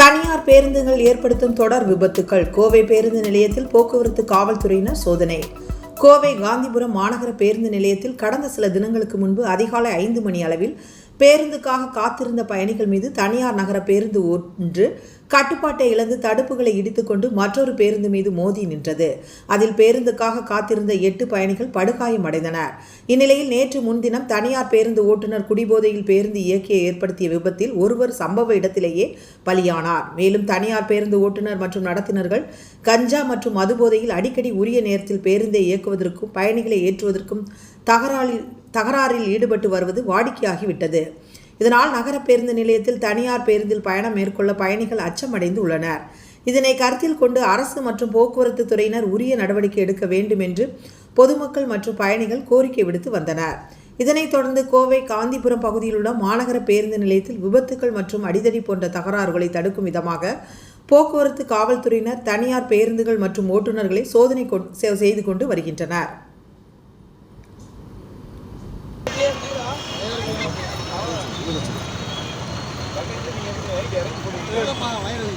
தனியார் பேருந்துகள் ஏற்படுத்தும் தொடர் விபத்துக்கள். கோவை பேருந்து நிலையத்தில் போக்குவரத்து காவல்துறையினர் சோதனை. கோவை காந்திபுரம் மாநகர பேருந்து நிலையத்தில் கடந்த சில தினங்களுக்கு முன்பு அதிகாலை 5 மணி அளவில் பேருந்துக்காக காத்திருந்த பயணிகள் மீது தனியார் நகர பேருந்து ஒன்று கட்டுப்பாட்டை இழந்து தடுப்புகளை இடித்துக்கொண்டு மற்றொரு பேருந்து மீது மோதி நின்றது. அதில் பேருந்துக்காக காத்திருந்த 8 பயணிகள் படுகாயமடைந்தனர். இந்நிலையில் நேற்று முன்தினம் தனியார் பேருந்து ஓட்டுநர் குடிபோதையில் பேருந்து இயக்கிய ஏற்படுத்திய விபத்தில் ஒருவர் சம்பவ இடத்திலேயே பலியானார். மேலும் தனியார் பேருந்து ஓட்டுநர் மற்றும் நடத்துனர்கள் கஞ்சா மற்றும் மதுபோதையில் அடிக்கடி உரிய நேரத்தில் பேருந்தை இயக்குவதற்கும் பயணிகளை ஏற்றுவதற்கும் தகராறில் ஈடுபட்டு வருவது வாடிக்கையாகிவிட்டது. இதனால் நகர பேருந்து நிலையத்தில் தனியார் பேருந்தில் பயணம் மேற்கொள்ள பயணிகள் அச்சமடைந்து உள்ளனர். இதனை கருத்தில் கொண்டு அரசு மற்றும் போக்குவரத்து துறையினர் உரிய நடவடிக்கை எடுக்க வேண்டும் என்று பொதுமக்கள் மற்றும் பயணிகள் கோரிக்கை விடுத்து வந்தனர். இதனைத் தொடர்ந்து கோவை காந்திபுரம் பகுதியில் உள்ள மாநகர பேருந்து நிலையத்தில் விபத்துக்கள் மற்றும் அடிதடி போன்ற தகராறுகளை தடுக்கும் விதமாக போக்குவரத்து காவல்துறையினர் தனியார் பேருந்துகள் மற்றும் ஓட்டுநர்களை சோதனை செய்து கொண்டு வருகின்றனர். வயிறு